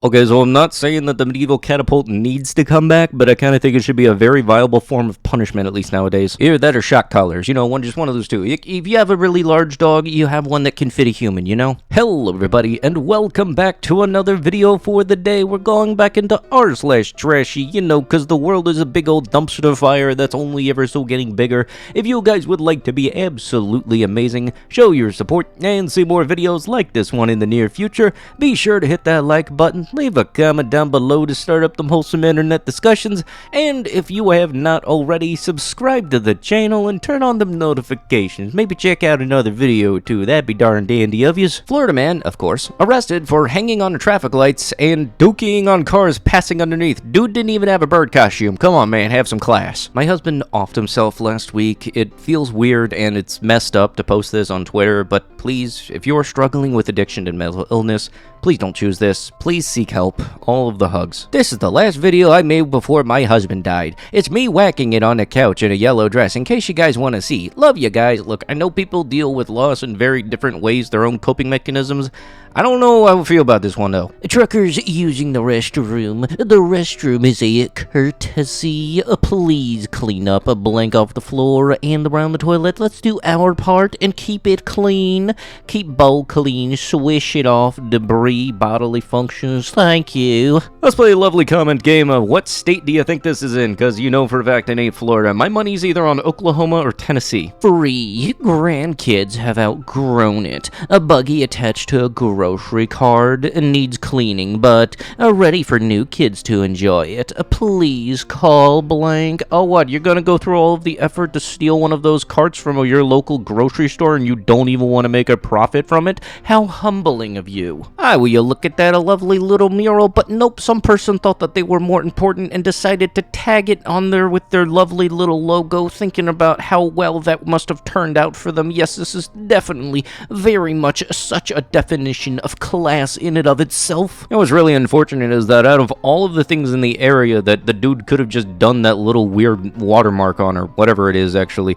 Okay, so I'm not saying that the medieval catapult needs to come back, but I kind of think it should be a very viable form of punishment, at least nowadays. Either that or shock collars, just one of those two. If you have a really large dog, you have one that can fit a human, Hello, everybody, and welcome back to another video for the day. We're going back into r/trashy, because the world is a big old dumpster fire that's only ever so getting bigger. If you guys would like to be absolutely amazing, show your support, and see more videos like this one in the near future, be sure to hit that like button. Leave a comment down below to start up them wholesome internet discussions, and if you have not already, subscribe to the channel and turn on them notifications. Maybe check out another video or two, that'd be darn dandy of yous. Florida man, of course, arrested for hanging on traffic lights and dookie on cars passing underneath. Dude didn't even have a bird costume. Come on, man, have some class. My husband offed himself last week. It feels weird and it's messed up to post this on Twitter, but please, if you are struggling with addiction and mental illness, please don't choose this. Please seek help. All of the hugs. This is the last video I made before my husband died. It's me whacking it on the couch in a yellow dress, in case you guys want to see. Love you guys. Look, I know people deal with loss in very different ways, their own coping mechanisms. I don't know how I feel about this one, though. Truckers using the restroom. The restroom is a courtesy. Please clean up a blank off the floor and around the toilet. Let's do our part and keep it clean. Keep bowl clean. Swish it off debris, bodily functions. Thank you. Let's play a lovely comment game of what state do you think this is in? Because you know for a fact it ain't Florida. My money's either on Oklahoma or Tennessee. Free. Grandkids have outgrown it. A buggy attached to a grocery cart needs cleaning, but ready for new kids to enjoy it. Please call blank. Oh, what? You're gonna go through all of the effort to steal one of those carts from your local grocery store and you don't even want to make a profit from it? How humbling of you. Will you look at that, a lovely little mural? But nope, some person thought that they were more important and decided to tag it on there with their lovely little logo, thinking about how well that must have turned out for them. Yes, this is definitely very much such a definition of class in and of itself. And what's really unfortunate is that out of all of the things in the area that the dude could have just done that little weird watermark on, or whatever it is actually,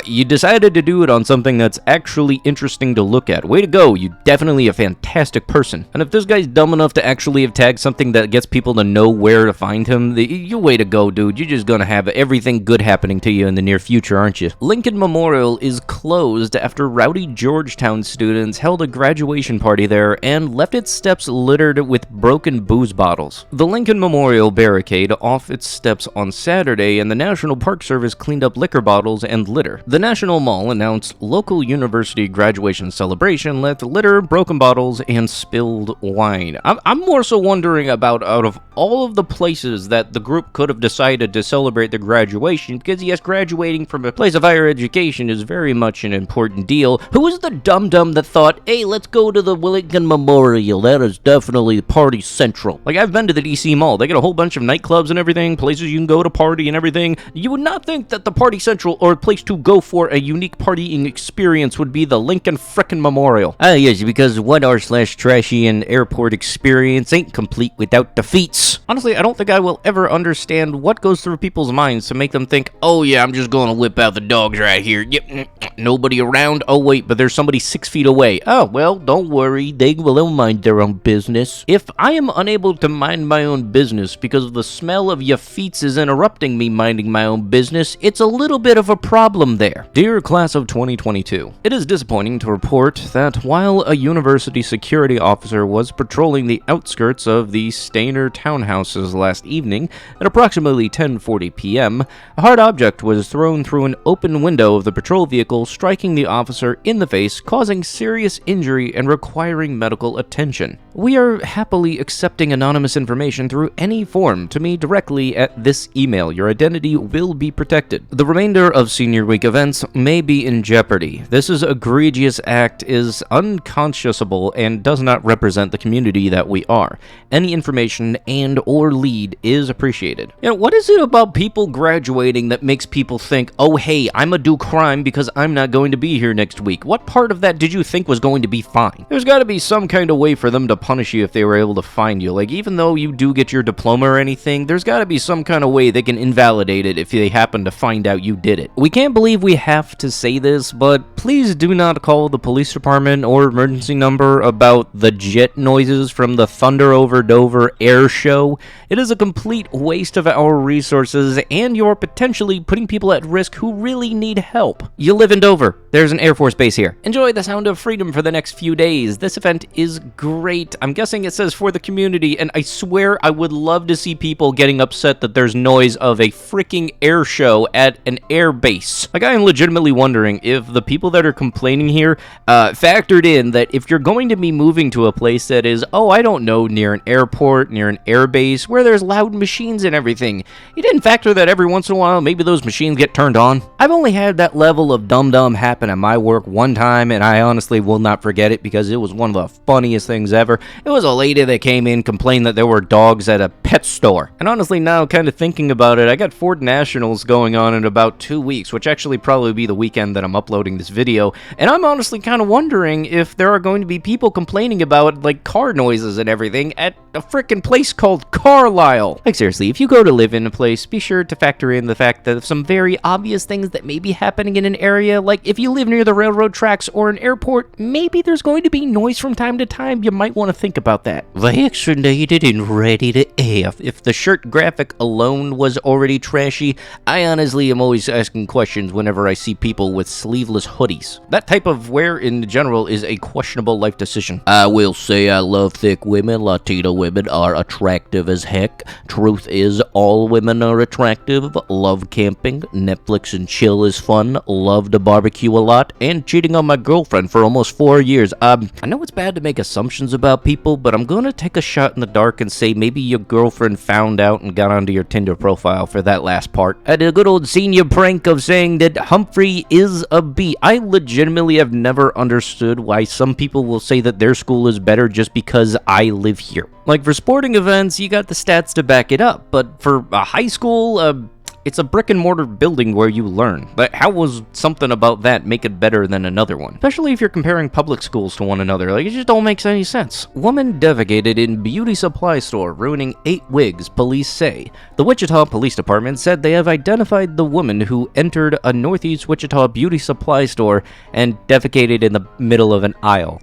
you decided to do it on something that's actually interesting to look at. Way to go, you definitely a fantastic person. And if this guy's dumb enough to actually have tagged something that gets people to know where to find him, you way to go, dude. You're just gonna have everything good happening to you in the near future, aren't you? Lincoln Memorial is closed after rowdy Georgetown students held a graduation party there and left its steps littered with broken booze bottles. The Lincoln Memorial barricade off its steps on Saturday, and the National Park Service cleaned up liquor bottles and litter. The National Mall announced local university graduation celebration left litter, broken bottles, and spilled wine. I'm more so wondering about, out of all of the places that the group could have decided to celebrate their graduation, because yes, graduating from a place of higher education is very much an important deal. Who was the dum-dum that thought, hey, let's go to the Lincoln Memorial? That is definitely party central. Like, I've been to the DC Mall. They got a whole bunch of nightclubs and everything, places you can go to party and everything. You would not think that the party central or a place to go for a unique partying experience would be the Lincoln frickin' Memorial. Yes, because one r/trashy and airport experience ain't complete without defeats. Honestly, I don't think I will ever understand what goes through people's minds to make them think, oh yeah, I'm just gonna whip out the dogs right here. Yep, nobody around. Oh wait, but there's somebody 6 feet away. Oh, well, don't worry, they will mind their own business. If I am unable to mind my own business because the smell of your feet is interrupting me minding my own business, it's a little bit of a problem there. Dear class of 2022, it is disappointing to report that while a university security officer was patrolling the outskirts of the Stainer townhouses last evening at approximately 10:40 p.m., a hard object was thrown through an open window of the patrol vehicle, striking the officer in the face, causing serious injury and requiring medical attention. We are happily accepting anonymous information through any form to me directly at this email. Your identity will be protected. The remainder of Senior Week events may be in jeopardy. This is egregious act is unconscionable and does not represent the community that we are. Any information and or lead is appreciated. What is it about people graduating that makes people think, oh hey, I'm gonna do crime because I'm not going to be here next week? What part of that did you think was going to be fine? There's got to be be some kind of way for them to punish you if they were able to find you. Like, even though you do get your diploma or anything, there's gotta be some kind of way they can invalidate it if they happen to find out you did it. We can't believe we have to say this, but please do not call the police department or emergency number about the jet noises from the Thunder Over Dover air show. It is a complete waste of our resources, and you're potentially putting people at risk who really need help. You live in Dover. There's an Air Force base here. Enjoy the sound of freedom for the next few days. This event is great. I'm guessing it says for the community, and I swear I would love to see people getting upset that there's noise of a freaking air show at an air base. Like, I am legitimately wondering if the people that are complaining here factored in that if you're going to be moving to a place that is, oh, I don't know, near an airport, near an air base, where there's loud machines and everything, you didn't factor that every once in a while maybe those machines get turned on. I've only had that level of dum-dum happen at my work one time, and I honestly will not forget it because it was one of the funniest things ever. It was a lady that came in, complained that there were dogs at a pet store. And honestly, now kind of thinking about it, I got Ford Nationals going on in about 2 weeks, which actually probably be the weekend that I'm uploading this video, and I'm honestly kind of wondering if there are going to be people complaining about, like, car noises and everything at a frickin' place called Carlisle. Like, seriously, if you go to live in a place, be sure to factor in the fact that some very obvious things that may be happening in an area, like if you live near the railroad tracks or an airport, maybe there's going to be noise from time to time. You might want to think about that. Vaccinated and ready to AF. If the shirt graphic alone was already trashy, I honestly am always asking questions whenever I see people with sleeveless hoodies. That type of wear in general is a questionable life decision. I will say I love thick women. Latino women are attractive as heck. Truth is, all women are attractive. Love camping. Netflix and chill is fun. Love to barbecue a lot. And cheating on my girlfriend for almost 4 years. I know it's bad to make assumptions about people, but I'm gonna take a shot in the dark and say maybe your girlfriend found out and got onto your Tinder profile for that last part. I did a good old senior prank of saying that Humphrey is a B. I legitimately have never understood why some people will say that their school is better just because I live here. Like, for sporting events, you got the stats to back it up, but for a high school, it's a brick and mortar building where you learn. But how was something about that make it better than another one? Especially if you're comparing public schools to one another. Like, it just don't make any sense. Woman defecated in beauty supply store, ruining 8 wigs, police say. The Wichita Police Department said they have identified the woman who entered a Northeast Wichita beauty supply store and defecated in the middle of an aisle.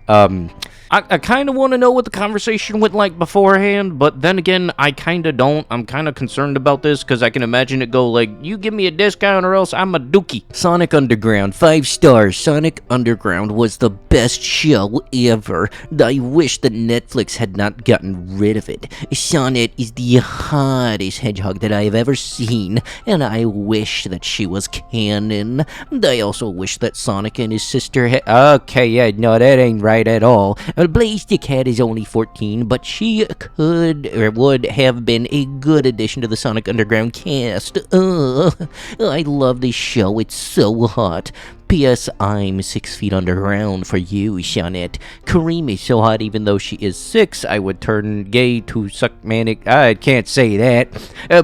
I kind of want to know what the conversation went like beforehand, but then again, I kind of don't. I'm kind of concerned about this because I can imagine it go like, you give me a discount or else I'm a dookie. Sonic Underground, 5 stars. Sonic Underground was the best show ever. I wish that Netflix had not gotten rid of it. Sonic is the hottest hedgehog that I have ever seen, and I wish that she was canon. I also wish that Sonic and his sister okay, yeah, no, that ain't right at all. Blaze the Cat is only 14, but she could or would have been a good addition to the Sonic Underground cast. I love this show, it's so hot. P.S. I'm 6 feet underground for you, Shawnette. Kareem is so hot even though she is 6, I would turn gay to suck manic. I can't say that.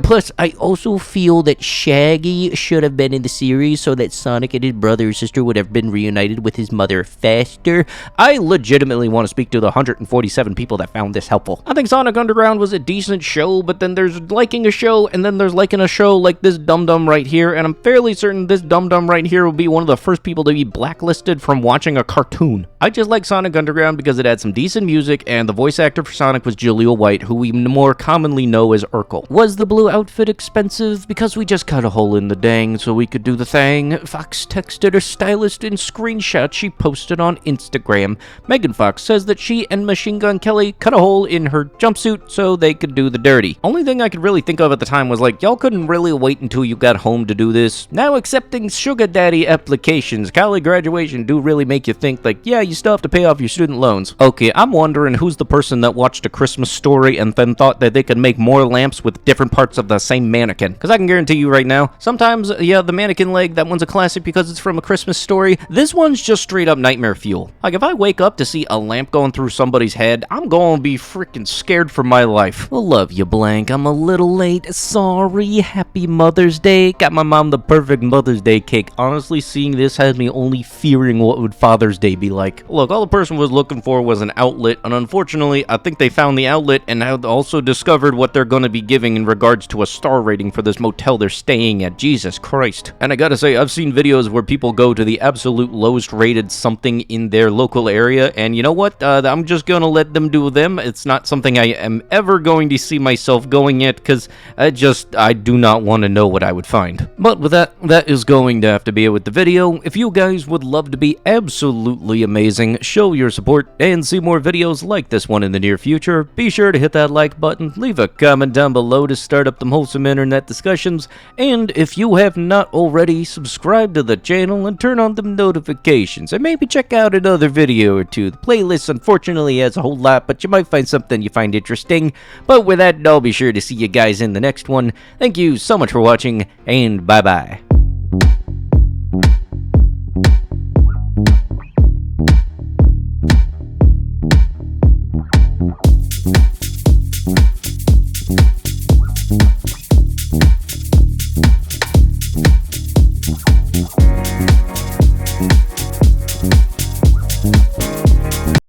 Plus, I also feel that Shaggy should have been in the series so that Sonic and his brother or sister would have been reunited with his mother faster. I legitimately want to speak to the 147 people that found this helpful. I think Sonic Underground was a decent show, but then there's liking a show, and then there's liking a show like this dum-dum right here, and I'm fairly certain this dum-dum right here will be one of the first people to be blacklisted from watching a cartoon. I just like Sonic Underground because it had some decent music, and the voice actor for Sonic was Julia White, who we more commonly know as Urkel. Was the blue outfit expensive? Because we just cut a hole in the dang so we could do the thing. Fox texted her stylist in screenshots she posted on Instagram. Megan Fox says that she and Machine Gun Kelly cut a hole in her jumpsuit so they could do the dirty. Only thing I could really think of at the time was like, y'all couldn't really wait until you got home to do this. Now accepting sugar daddy applications. College graduation do really make you think like, yeah, you still have to pay off your student loans. Okay, I'm wondering who's the person that watched A Christmas Story and then thought that they could make more lamps with different parts of the same mannequin. Because I can guarantee you right now, sometimes, yeah, the mannequin leg, that one's a classic because it's from A Christmas Story. This one's just straight up nightmare fuel. Like, if I wake up to see a lamp going through somebody's head, I'm gonna be freaking scared for my life. Well, love you, blank. I'm a little late. Sorry. Happy Mother's Day. Got my mom the perfect Mother's Day cake. Honestly, seeing this this has me only fearing what would Father's Day be like. Look, all the person was looking for was an outlet, and unfortunately, I think they found the outlet and have also discovered what they're going to be giving in regards to a star rating for this motel they're staying at. Jesus Christ. And I gotta say, I've seen videos where people go to the absolute lowest rated something in their local area, and you know what? I'm just gonna let them do them. It's not something I am ever going to see myself going at, because I do not want to know what I would find. But with that is going to have to be it with the video. If you guys would love to be absolutely amazing, show your support, and see more videos like this one in the near future, be sure to hit that like button, leave a comment down below to start up them wholesome internet discussions, and if you have not already, subscribe to the channel and turn on them notifications, and maybe check out another video or two. The playlist unfortunately has a whole lot, but you might find something you find interesting. But with that, I'll be sure to see you guys in the next one. Thank you so much for watching, and bye-bye.